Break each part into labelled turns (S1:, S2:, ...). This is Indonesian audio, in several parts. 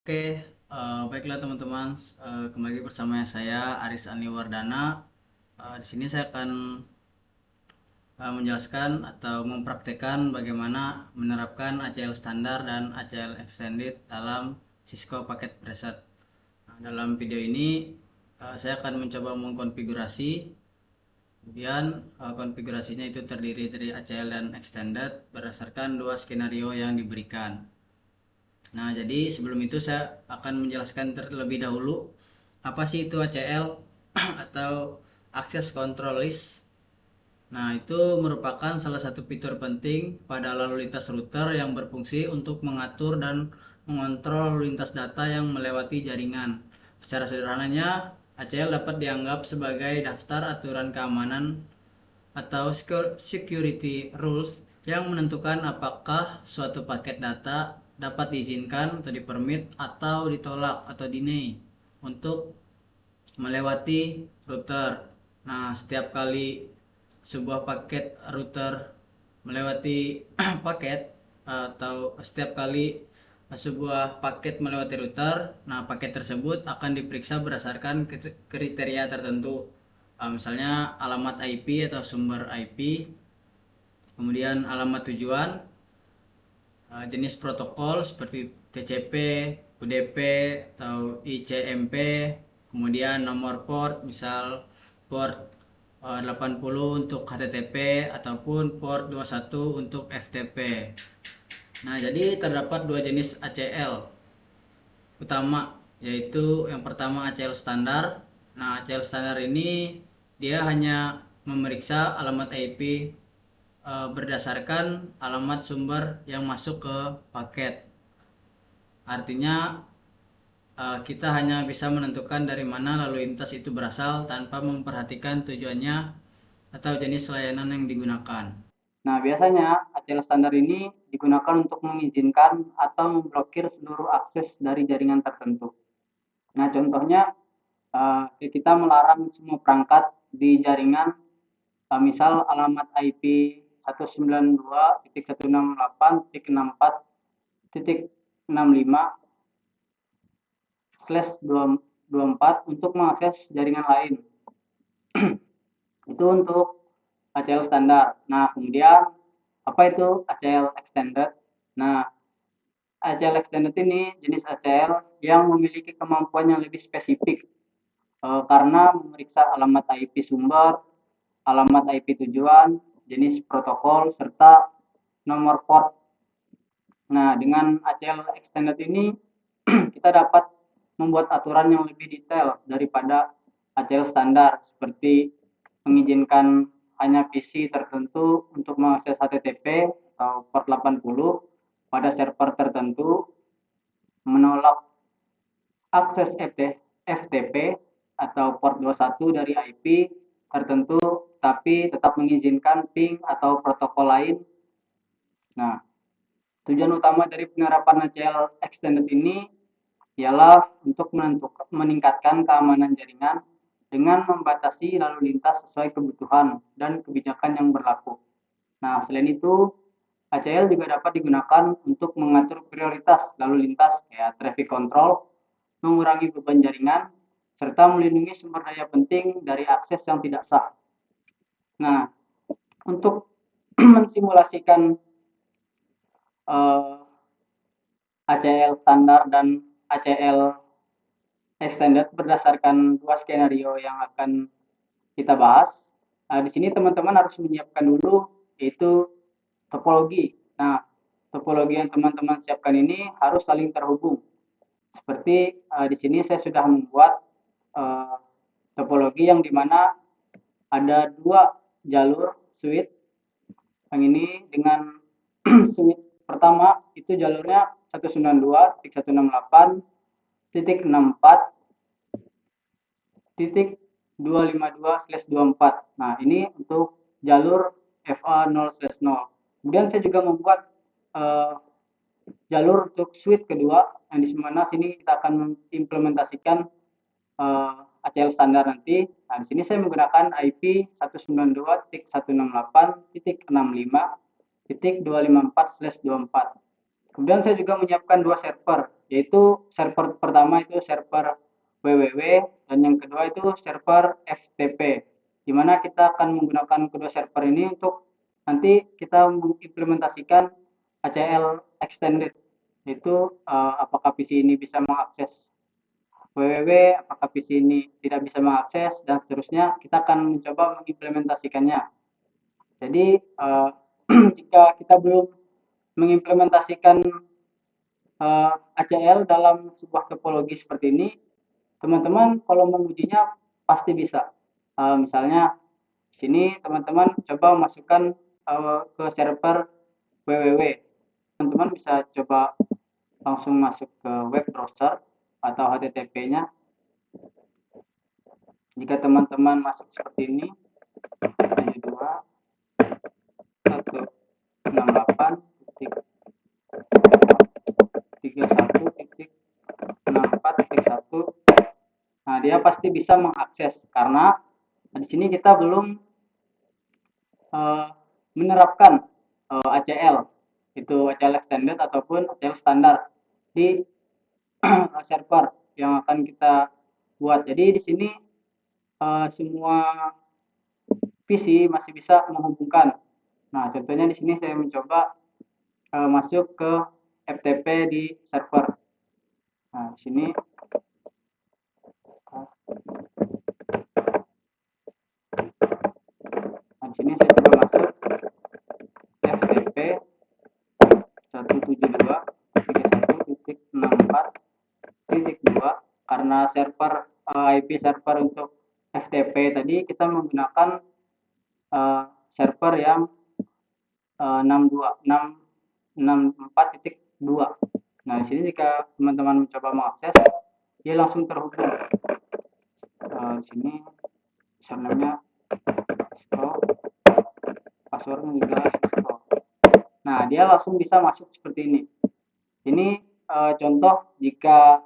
S1: Oke, baiklah teman-teman, kembali lagi bersama saya Aris Aniwardana. Di sini saya akan menjelaskan atau mempraktekkan bagaimana menerapkan ACL standar dan ACL extended dalam Cisco Packet Preset. Nah, dalam video ini saya akan mencoba mengkonfigurasi, kemudian konfigurasinya itu terdiri dari ACL dan extended berdasarkan dua skenario yang diberikan. Nah, jadi sebelum itu saya akan menjelaskan terlebih dahulu apa sih itu ACL atau Access Control List. Nah, itu merupakan salah satu fitur penting pada lalu lintas router yang berfungsi untuk mengatur dan mengontrol lalu lintas data yang melewati jaringan. Secara sederhananya, ACL dapat dianggap sebagai daftar aturan keamanan atau security rules yang menentukan apakah suatu paket data dapat diizinkan atau dipermit atau ditolak atau deny untuk melewati router. Nah, setiap kali sebuah paket router melewati paket atau setiap kali sebuah paket melewati router, nah paket tersebut akan diperiksa berdasarkan kriteria tertentu. Misalnya alamat IP atau sumber IP, kemudian alamat tujuan, jenis protokol seperti TCP, UDP atau ICMP, kemudian nomor port, misal port 80 untuk HTTP ataupun port 21 untuk FTP. Nah, jadi terdapat dua jenis ACL utama, yaitu yang pertama ACL standar. Nah, ACL standar ini dia hanya memeriksa alamat IP berdasarkan alamat sumber yang masuk ke paket. Artinya kita hanya bisa menentukan dari mana lalu lintas itu berasal tanpa memperhatikan tujuannya atau jenis layanan yang digunakan. Nah, biasanya ACL standar ini digunakan untuk mengizinkan atau memblokir seluruh akses dari jaringan tertentu. Nah, contohnya kita melarang semua perangkat di jaringan, misal alamat IP 192.168.65/24 untuk mengakses jaringan lain. Itu untuk ACL standar. Nah, kemudian apa itu ACL extended? Nah, ACL extended ini jenis ACL yang memiliki kemampuan yang lebih spesifik karena memeriksa alamat IP sumber, alamat IP tujuan, jenis protokol, serta nomor port. Nah, dengan ACL extended ini kita dapat membuat aturan yang lebih detail daripada ACL standar, seperti mengizinkan hanya PC tertentu untuk mengakses HTTP atau port 80 pada server tertentu, menolak akses FTP atau port 21 dari IP tertentu, tapi tetap mengizinkan ping atau protokol lain. Nah, tujuan utama dari penerapan ACL extended ini ialah untuk meningkatkan keamanan jaringan dengan membatasi lalu lintas sesuai kebutuhan dan kebijakan yang berlaku. Nah, selain itu, ACL juga dapat digunakan untuk mengatur prioritas lalu lintas kayak traffic control, mengurangi beban jaringan, serta melindungi sumber daya penting dari akses yang tidak sah. Nah, untuk mensimulasikan ACL standar dan ACL extended berdasarkan dua skenario yang akan kita bahas. Di sini teman-teman harus menyiapkan dulu yaitu topologi. Nah, topologi yang teman-teman siapkan ini harus saling terhubung. Seperti di sini saya sudah membuat topologi yang dimana ada dua jalur switch. Yang ini dengan switch pertama itu jalurnya 192.168.64. Nah, ini untuk jalur FA 0/0. Kemudian saya juga membuat jalur untuk switch kedua yang di mana sini kita akan mengimplementasikan ACL standar nanti. Nah, di sini saya menggunakan IP 192.168.65.254/24. Kemudian saya juga menyiapkan dua server yaitu server pertama itu server www dan yang kedua itu server FTP, di mana kita akan menggunakan kedua server ini untuk nanti kita mengimplementasikan ACL extended, yaitu apakah PC ini bisa mengakses www, apakah PC ini tidak bisa mengakses, dan seterusnya. Kita akan mencoba mengimplementasikannya. Jadi jika kita belum mengimplementasikan ACL dalam sebuah topologi seperti ini, teman-teman kalau mengujinya pasti bisa. Misalnya di sini teman-teman coba masukkan ke server www. Teman-teman bisa coba langsung masuk ke web browser atau HTTP-nya. Jika teman-teman masuk seperti ini, 72.168.31.64.1. Nah, dia pasti bisa mengakses karena di sini kita belum menerapkan ACL, itu ACL extended ataupun ACL standar di server yang akan kita buat. Jadi di sini semua PC masih bisa menghubungkan. Nah, contohnya di sini saya mencoba masuk ke FTP di server. Nah, di sini saya coba masuk FTP 172.1.64.2. Karena server IP server untuk FTP tadi kita menggunakan server yang 64.2. Nah, di sini jika teman-teman mencoba mengakses, dia langsung terhubung. Di sini username-nya Cisco, passwordnya juga Cisco. Nah, dia langsung bisa masuk seperti ini. Ini contoh jika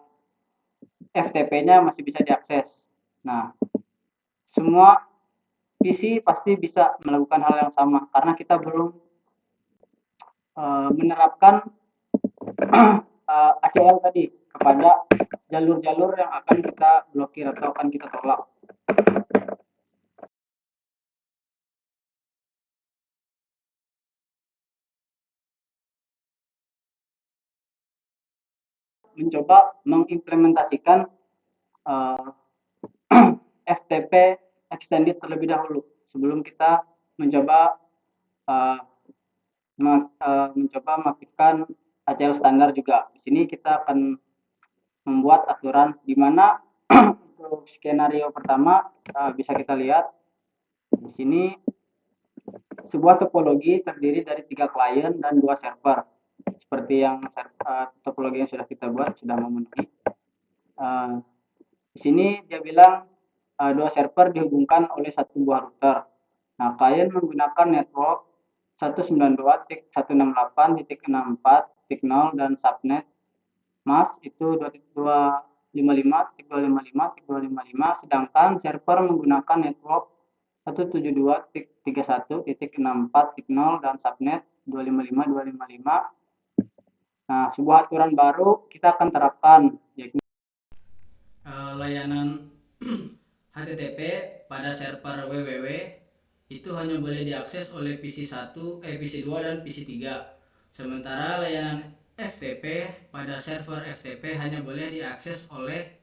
S1: FTP-nya masih bisa diakses. Nah, semua PC pasti bisa melakukan hal yang sama karena kita belum menerapkan ACL tadi kepada jalur-jalur yang akan kita blokir atau akan kita tolak. Mencoba mengimplementasikan FTP extended terlebih dahulu sebelum kita mencoba mengaktifkan ACL standar juga. Di sini kita akan membuat aturan di mana untuk skenario pertama bisa kita lihat di sini sebuah topologi terdiri dari 3 klien dan 2 server. Seperti yang topologi yang sudah kita buat sudah memenuhi. Di sini dia bilang 2 server dihubungkan oleh satu buah router. Nah, klien menggunakan network 192.168.64.0 dan subnet mask itu 255.255.255, sedangkan server menggunakan network 172.31.64.0 dan subnet 255.255. Nah, sebuah aturan baru kita akan terapkan, yaitu layanan HTTP pada server www itu hanya boleh diakses oleh PC 1, PC 2 dan PC 3. Sementara layanan FTP pada server FTP hanya boleh diakses oleh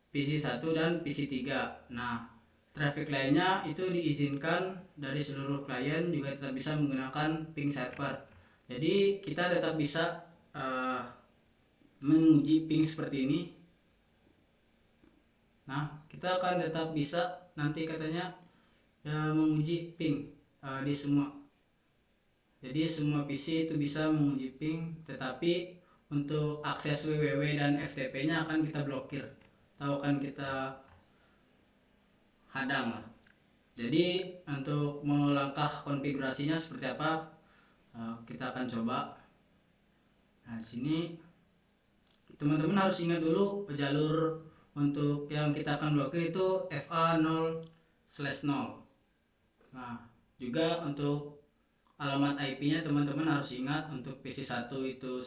S1: PC 1 dan PC 3. Nah, traffic lainnya itu diizinkan dari seluruh klien juga tetap bisa menggunakan ping server. Jadi kita tetap bisa menguji ping seperti ini. Nah, kita akan tetap bisa nanti katanya menguji ping di semua. Jadi semua PC itu bisa menguji ping, tetapi untuk akses www dan FTP-nya akan kita blokir atau akan kita hadang lah. Jadi untuk melangkah konfigurasinya seperti apa kita akan coba. Nah, di sini teman-teman harus ingat dulu jalur untuk yang kita akan blokir itu FA0/0. Nah, juga untuk alamat IP-nya teman-teman harus ingat untuk PC 1 itu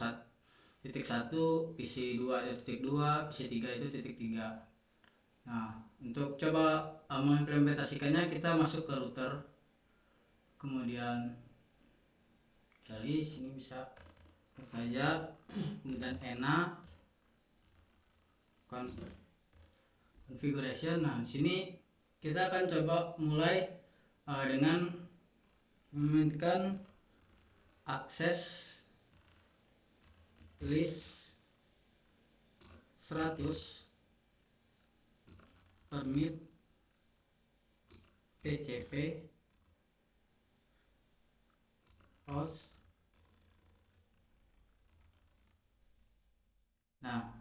S1: titik 1, PC2 itu titik 2, PC3 itu titik 3. Nah, untuk coba mengimplementasikannya kita masuk ke router, kemudian kali sini bisa saja, kemudian ENA configuration. Nah, sini kita akan coba mulai dengan memainkan akses list 100 permit TCP host. Nah,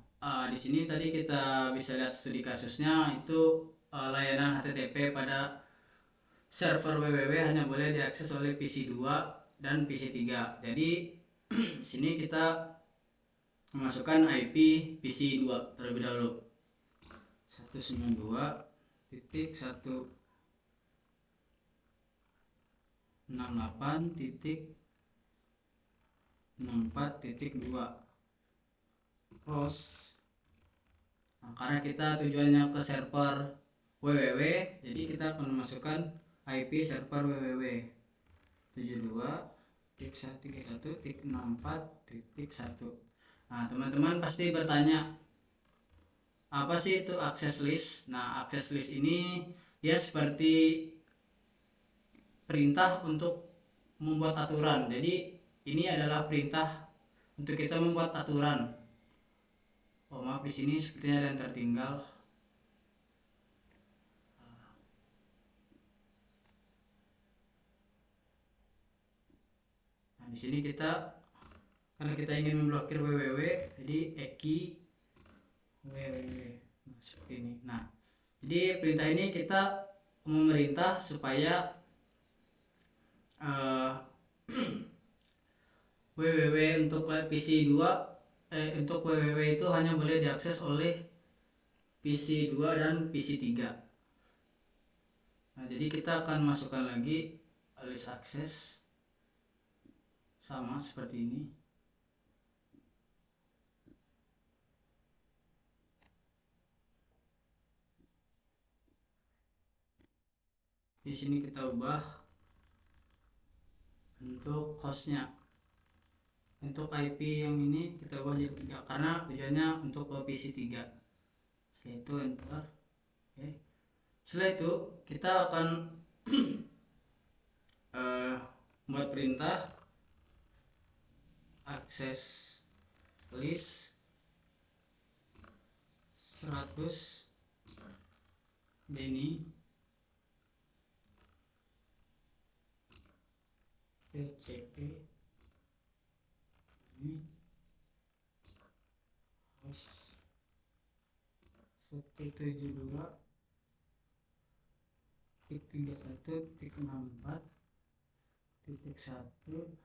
S1: di sini tadi kita bisa lihat studi kasusnya itu layanan HTTP pada server www hanya boleh diakses oleh PC2 dan PC3. Jadi di sini kita memasukkan IP PC2 terlebih dahulu. 192.168.64.2 host. Nah, karena kita tujuannya ke server www, jadi kita akan memasukkan IP server www 72.131.64.1. Nah, teman-teman pasti bertanya, apa sih itu access list? Nah, access list ini ya seperti perintah untuk membuat aturan. Jadi ini adalah perintah untuk kita membuat aturan. Oh, maaf, di sini sepertinya ada yang tertinggal. Nah, di sini kita, karena kita ingin memblokir www, jadi eki www. Nah, seperti ini. Nah, jadi perintah ini kita memerintah supaya www untuk PC2 untuk www itu hanya boleh diakses oleh PC2 dan PC3. Nah, jadi kita akan masukkan lagi list akses sama seperti ini. Di sini kita ubah untuk hostnya. Untuk IP yang ini kita ubah jadi 3 karena tujuannya untuk PC3. Setelah itu enter. Oke. Setelah itu kita akan membuat perintah akses list 100 Denny TCP ini host 172.31.64.1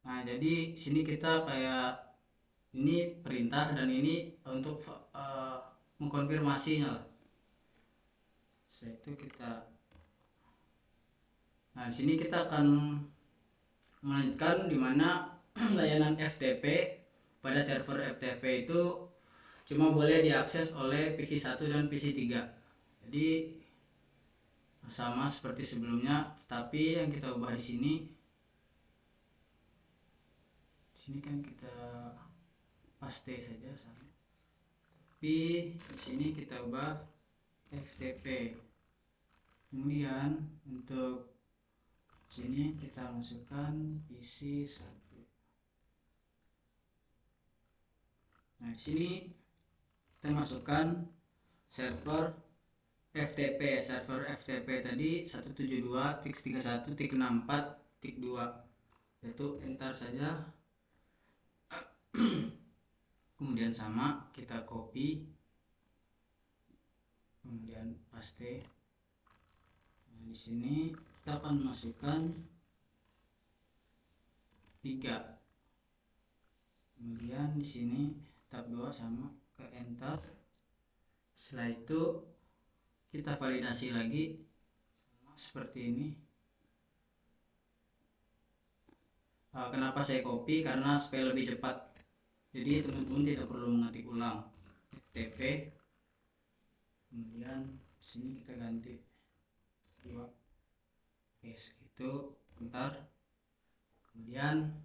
S1: Nah, jadi sini kita kayak ini perintah dan ini untuk mengkonfirmasinya lah. Setelah itu kita, nah di sini kita akan melanjutkan di mana layanan FTP pada server FTP itu cuma boleh diakses oleh PC1 dan PC3. Jadi sama seperti sebelumnya, tetapi yang kita ubah di sini kan kita paste saja sama. Tapi di sini kita ubah FTP. Kemudian untuk sini kita masukkan PC1. Nah, di sini kita masukkan server FTP. Server FTP tadi 172.31.64.2. Yaitu enter saja. Kemudian sama kita copy, kemudian paste. Nah, di sini kita akan masukkan 3. Kemudian di sini tab 2 sama ke enter. Setelah itu kita validasi lagi sama seperti ini. Kenapa saya copy? Karena supaya lebih cepat. Jadi teman-teman tidak perlu mengetik ulang. FTP, kemudian sini kita ganti 2 case itu, bentar. Kemudian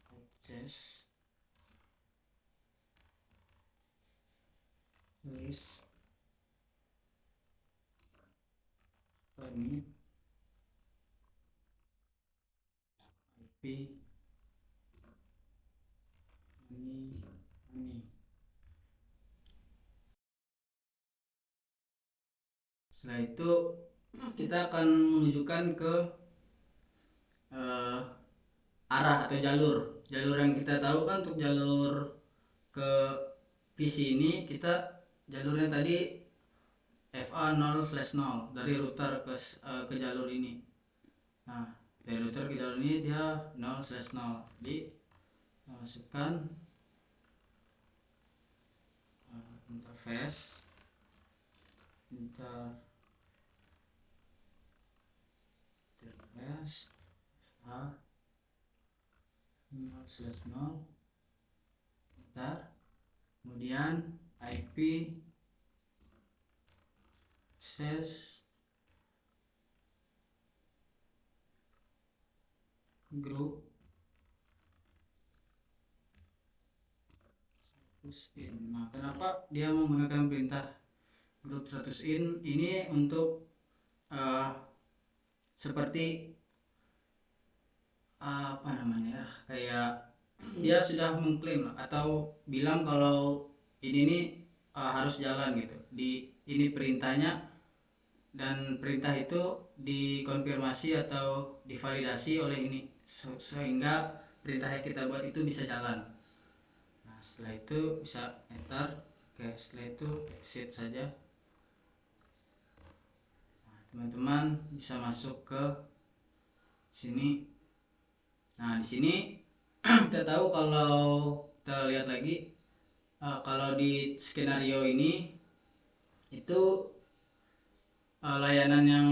S1: access list permit IP ini. Setelah itu kita akan menunjukkan ke arah atau jalur yang kita tahu kan. Untuk jalur ke PC ini kita jalurnya tadi FA 0/0 dari router ke jalur ini. Nah, dari router ke jalur ini dia 0/0. Jadi masukkan interface A 0/0, bentar. Kemudian IP access group in. Nah, kenapa dia menggunakan perintah group 100 in ini? Untuk seperti apa namanya ya, kayak dia sudah mengklaim atau bilang kalau ini nih harus jalan gitu. Ini perintahnya, dan perintah itu dikonfirmasi atau divalidasi oleh ini sehingga perintah yang kita buat itu bisa jalan. Nah, setelah itu bisa enter. Oke, setelah itu exit saja. Nah, teman-teman bisa masuk ke sini. Nah, di sini kita tahu, kalau kita lihat lagi, kalau di skenario ini itu layanan yang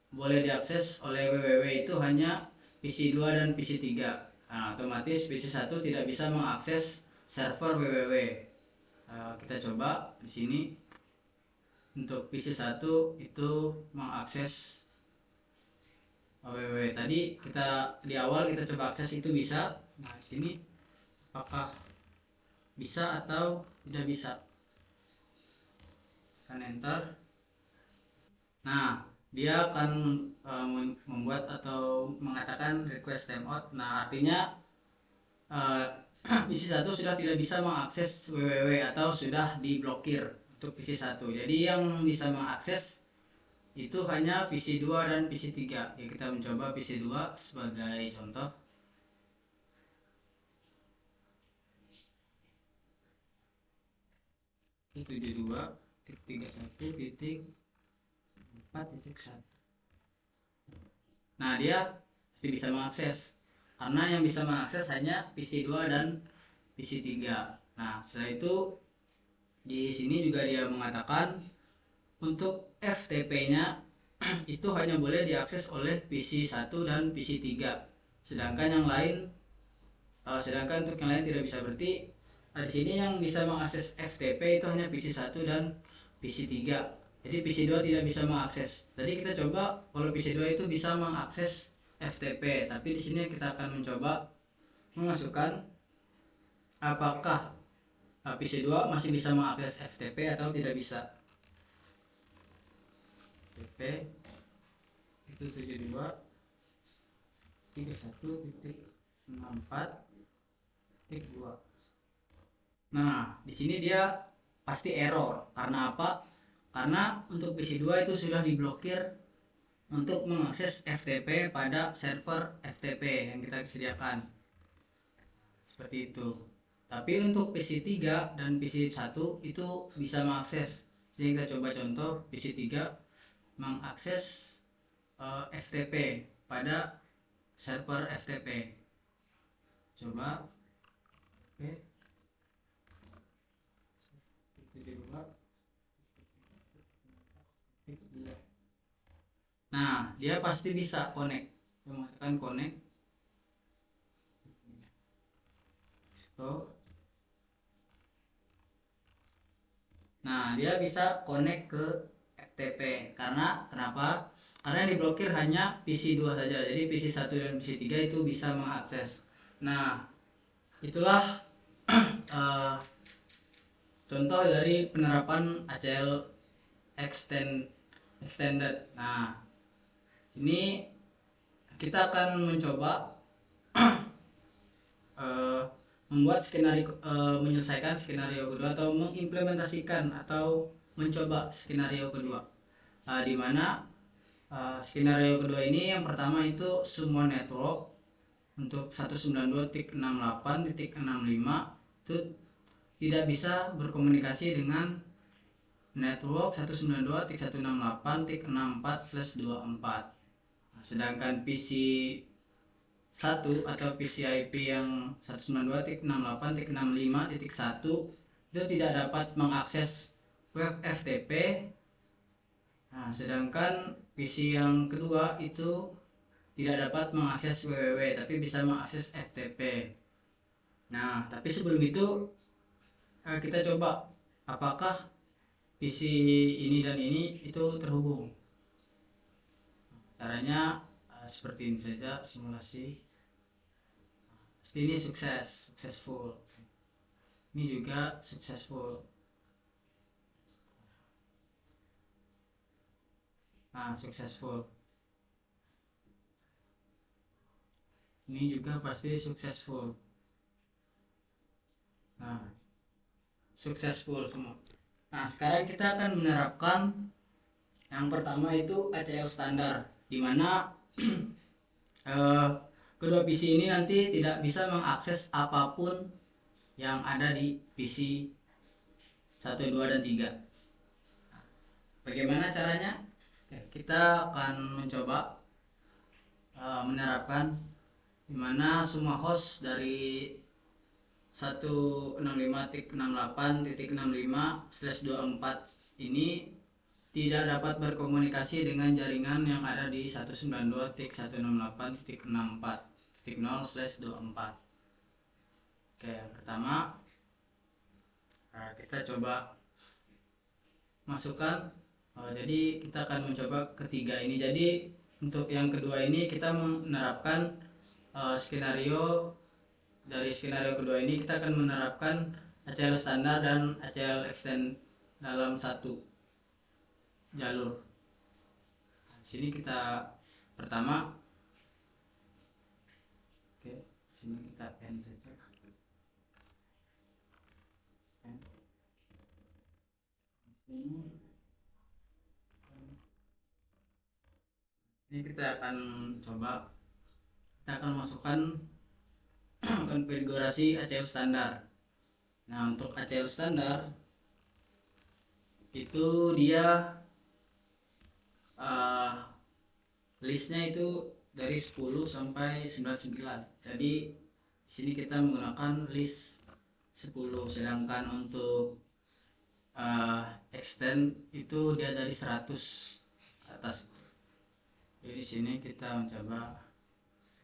S1: boleh diakses oleh www itu hanya PC 2 dan PC 3. Nah, otomatis PC 1 tidak bisa mengakses server www. Kita coba di sini. Untuk PC 1 itu mengakses www. Tadi kita di awal kita coba akses itu bisa. Nah, di sini apakah bisa atau tidak bisa? Tekan enter. Nah, dia akan membuat atau mengatakan request timeout. Nah, artinya PC 1 sudah tidak bisa mengakses www atau sudah diblokir untuk PC 1. Jadi yang bisa mengakses itu hanya PC 2 dan PC 3. Ya, kita mencoba PC 2 sebagai contoh. Itu 72.31.4.1. Nah, dia pasti bisa mengakses karena yang bisa mengakses hanya PC 2 dan PC 3. Nah, setelah itu di sini juga dia mengatakan untuk FTP-nya itu hanya boleh diakses oleh PC 1 dan PC 3. Sedangkan yang lain sedangkan untuk yang lain tidak bisa. Berarti di sini yang bisa mengakses FTP itu hanya PC 1 dan PC 3. Jadi PC 2 tidak bisa mengakses. Tadi kita coba kalau PC 2 itu bisa mengakses FTP, tapi di sini kita akan mencoba memasukkan apakah PC 2 masih bisa mengakses FTP atau tidak bisa. FTP itu 72.31.64.2. Nah, di sini dia pasti error. Karena apa? Karena untuk PC 2 itu sudah diblokir untuk mengakses FTP pada server FTP yang kita sediakan. Seperti itu. Tapi untuk PC 3 dan PC 1 itu bisa mengakses. Jadi kita coba contoh PC 3 mengakses FTP pada server FTP. Coba. Oke. Nah, dia pasti bisa connect. Mengatakan connect. So, nah, dia bisa connect ke FTP. Karena kenapa? Karena yang diblokir hanya PC 2 saja. Jadi PC 1 dan PC 3 itu bisa mengakses. Nah, itulah contoh dari penerapan ACL extended. Nah, ini kita akan mencoba membuat skenario, menyelesaikan skenario kedua atau mengimplementasikan atau mencoba skenario kedua, di mana skenario kedua ini yang pertama itu semua network untuk 192.68.65 itu tidak bisa berkomunikasi dengan network 192.168.64/24. Sedangkan PC 1 atau PCIP yang 192.68.65.1 itu tidak dapat mengakses web FTP. Nah, sedangkan PC yang kedua itu tidak dapat mengakses www tapi bisa mengakses FTP. Nah, tapi sebelum itu kita coba apakah PC ini dan ini itu terhubung. Caranya seperti ini saja, simulasi. Pasti ini successful. Ini juga successful. Nah, successful. Ini juga pasti successful. Nah, successful semua. Nah, sekarang kita akan menerapkan yang pertama itu ACL standar, di mana kedua PC ini nanti tidak bisa mengakses apapun yang ada di PC 1, 2, dan 3. Bagaimana caranya? Kita akan mencoba menerapkan di mana semua host dari 165.68.65/24 ini tidak dapat berkomunikasi dengan jaringan yang ada di 192.168.64/24. Oke, yang pertama kita coba masukkan. Jadi kita akan mencoba ketiga ini. Jadi untuk yang kedua ini kita menerapkan skenario. Dari skenario kedua ini kita akan menerapkan ACL standar dan ACL extend dalam satu jalur. Di sini kita pertama, oke, sini kita end saja. Ini kita akan coba, kita akan masukkan konfigurasi ACL standar. Nah, untuk ACL standar itu dia listnya itu dari 10 sampai 99. Jadi di sini kita menggunakan list 10, sedangkan untuk extend itu dia dari 100 ke atas. Jadi di sini kita mencoba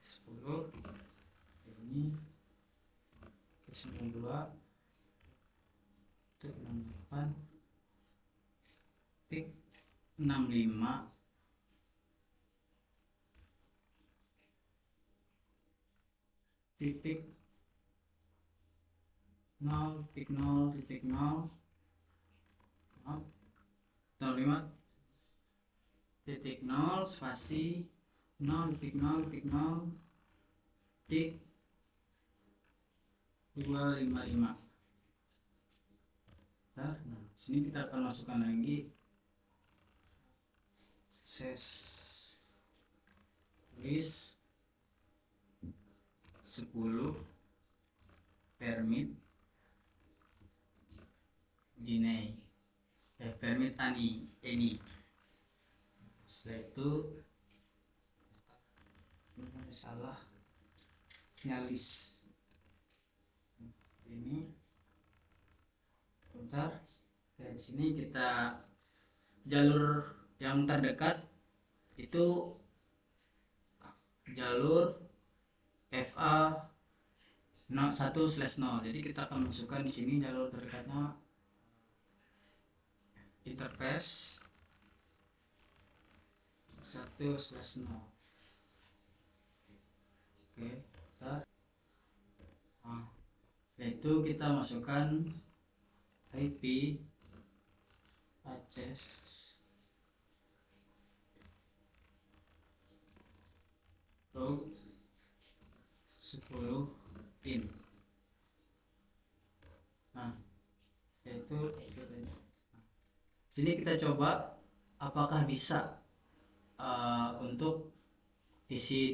S1: 10 ini 92 itu 68 tik 65 titik 0 titik 0 titik 0 05 titik 0 spasi 0 titik 0 titik 0 titik 255. Nah, sini kita akan masukkan lagi list 10 permit deny permit any. Setelah itu salah nyalis ini bentar. Dari sini kita jalur yang terdekat itu jalur FA 1/0. Jadi kita akan masukkan di sini jalur terdekatnya interface 1/0. Oke, yaitu kita masukkan IP address row 10 in. Nah, yaitu sini kita coba apakah bisa untuk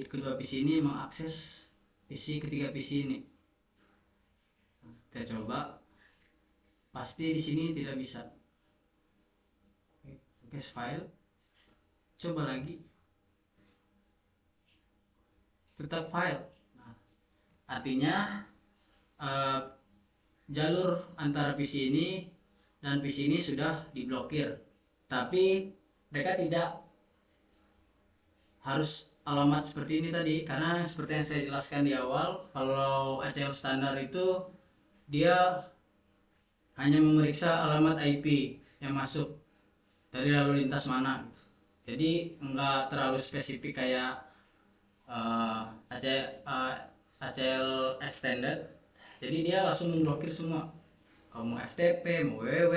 S1: kedua PC ini mengakses ketiga PC ini. Kita coba, pasti di sini tidak bisa. Oke, file, coba lagi, tetap file. Nah, artinya jalur antara PC ini dan PC ini sudah diblokir, tapi mereka tidak harus alamat seperti ini tadi, karena seperti yang saya jelaskan di awal, kalau ACL standar itu dia hanya memeriksa alamat IP yang masuk dari lalu lintas mana, jadi enggak terlalu spesifik kayak ACL extended. Jadi dia langsung memblokir semua, kalau mau FTP mau www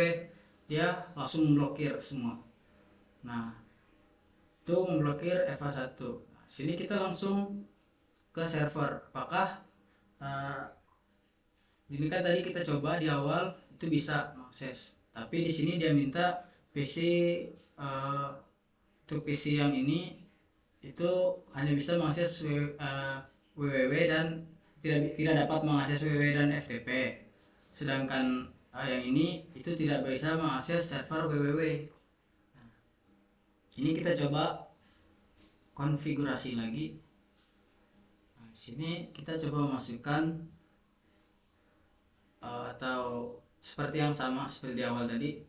S1: dia langsung memblokir semua. Nah, itu memblokir FA1. Sini kita langsung ke server. Apakah ini kan tadi kita coba di awal itu bisa mengakses, tapi di sini dia minta PC untuk PC yang ini itu hanya bisa mengakses www dan tidak dapat mengakses www dan FTP. Sedangkan yang ini itu tidak bisa mengakses server www. Ini kita coba konfigurasi lagi. Nah, di sini kita coba masukkan atau seperti yang sama seperti di awal tadi.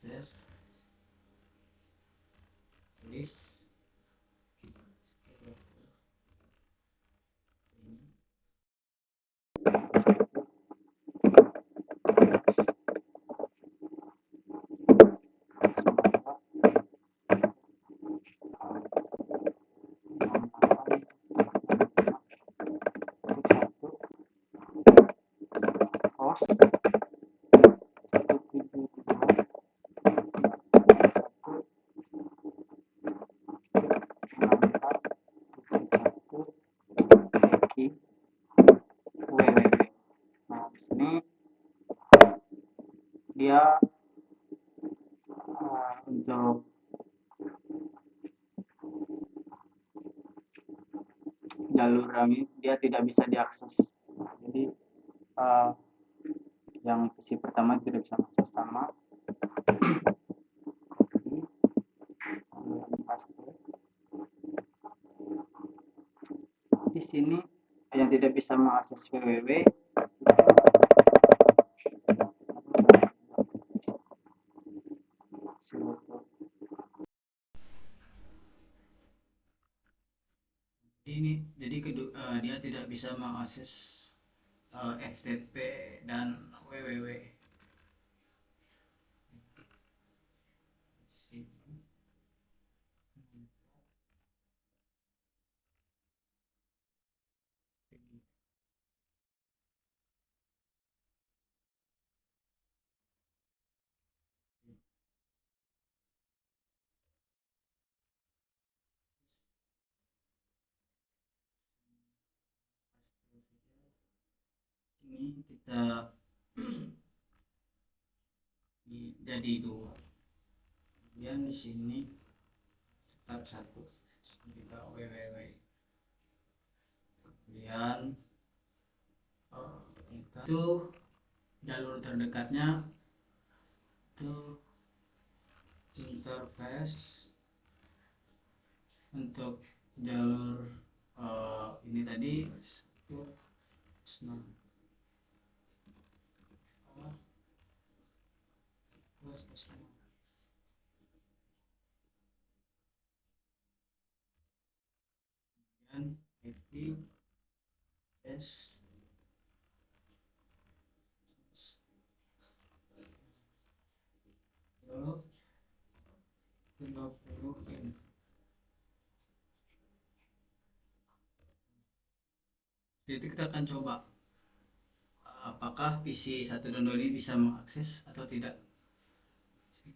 S1: Yes. List. Dia untuk jalur ini dia tidak bisa diakses. Nah, jadi yang PC pertama tidak bisa akses sama. Di sini yang tidak bisa mengakses www ini, jadi dia tidak bisa mengakses FTP dan www. Ini kita jadi 2, kemudian di sini tetap 1 kita www, kemudian itu jalur terdekatnya itu interface. Untuk jalur ini tadi IP S lalu 20 ini. Jadi kita akan coba apakah PC 1 dan 2 ini bisa mengakses atau tidak.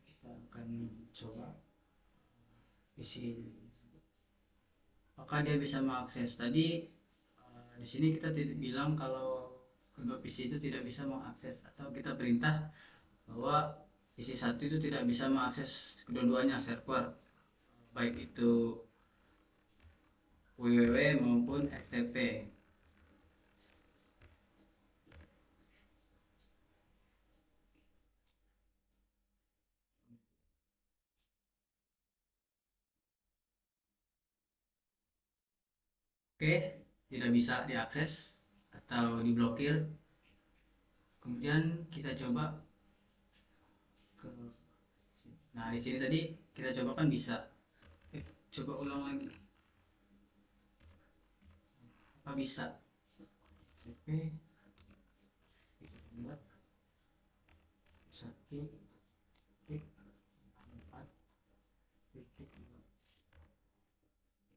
S1: Kita akan coba PC apakah dia bisa mengakses. Tadi di sini kita tidak bilang kalau kedua PC itu tidak bisa mengakses, atau kita perintah bahwa PC 1 itu tidak bisa mengakses kedua-duanya server, baik itu www maupun FTP. Oke, tidak bisa diakses atau diblokir. Kemudian kita coba ke, nah di sini tadi kita coba kan bisa. Coba ulang lagi. Apa bisa? Oke, kita buat 1.4.2.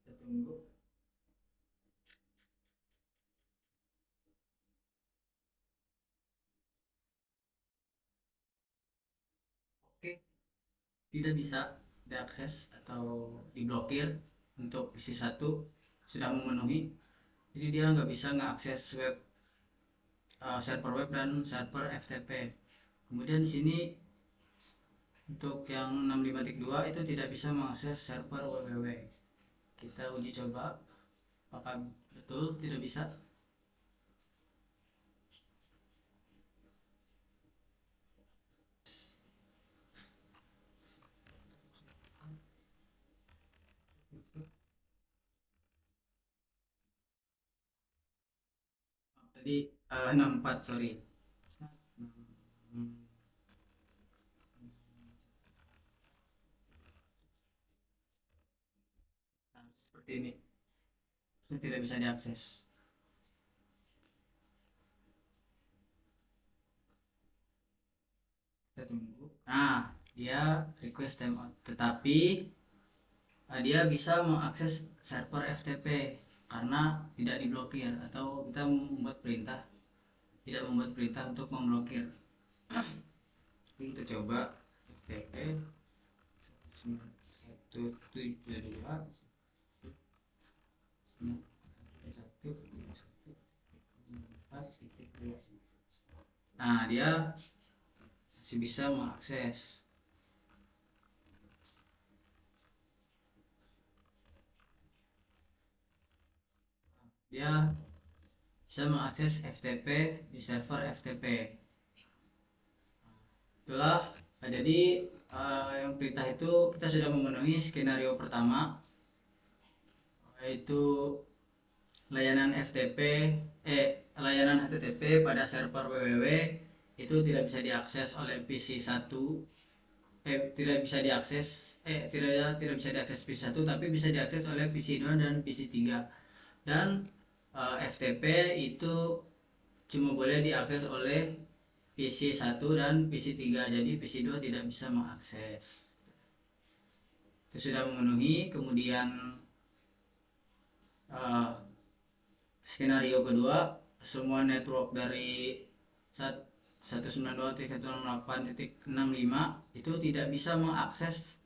S1: Kita tunggu. Oke, tidak bisa diakses atau diblokir untuk PC 1, sudah memenuhi. Jadi dia nggak bisa ngeakses web, server web dan server FTP. Kemudian di sini untuk yang 65.2 itu tidak bisa mengakses server www. Kita uji coba apakah betul tidak bisa. Tadi 64, sorry. Nah, seperti ini. Itu tidak bisa diakses. Kita tunggu. Nah, dia request timeout, tetapi dia bisa mengakses server FTP karena tidak diblokir, atau kita membuat perintah, tidak membuat perintah untuk memblokir. Kita coba FTP 172 Nah, dia masih bisa mengakses. Dia bisa mengakses FTP di server FTP. Itulah, jadi yang perintah itu kita sudah memenuhi skenario pertama, yaitu layanan FTP, layanan HTTP pada server www itu tidak bisa diakses oleh PC 1, tidak bisa diakses, tidak bisa diakses PC 1, tapi bisa diakses oleh PC 2 dan PC 3. Dan FTP itu cuma boleh diakses oleh PC 1 dan PC 3, jadi PC 2 tidak bisa mengakses. Itu sudah memenuhi. Kemudian skenario kedua, semua network dari 192.168.65 itu tidak bisa mengakses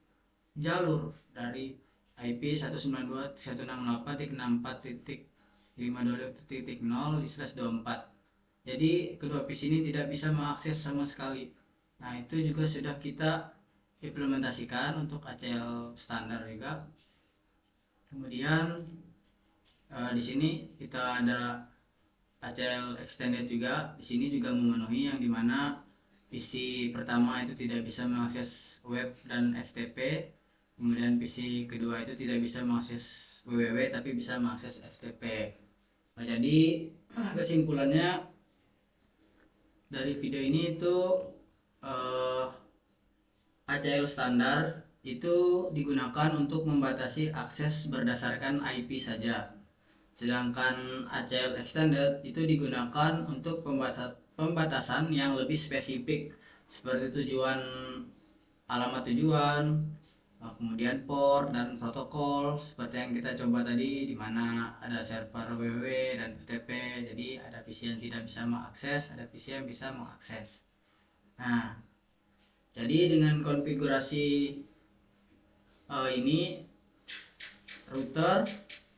S1: jalur dari IP 192.168.64.52.0/24. Jadi kedua PC ini tidak bisa mengakses sama sekali. Nah, itu juga sudah kita implementasikan untuk ACL standar juga. Kemudian di sini kita ada ACL extended juga. Di sini juga memenuhi, yang dimana PC pertama itu tidak bisa mengakses web dan FTP. Kemudian PC kedua itu tidak bisa mengakses www tapi bisa mengakses FTP. Nah, jadi kesimpulannya dari video ini itu ACL standar itu digunakan untuk membatasi akses berdasarkan IP saja. Sedangkan ACL extended itu digunakan untuk pembatasan yang lebih spesifik seperti alamat tujuan, kemudian port dan protokol seperti yang kita coba tadi, di mana ada server www dan FTP. Jadi ada PC yang tidak bisa mengakses, ada PC yang bisa mengakses. Nah, jadi dengan konfigurasi ini, router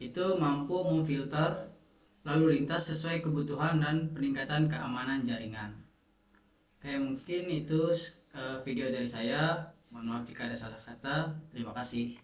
S1: itu mampu memfilter lalu lintas sesuai kebutuhan dan peningkatan keamanan jaringan. Oke, mungkin itu video dari saya. Mohon maaf jika ada salah kata. Terima kasih.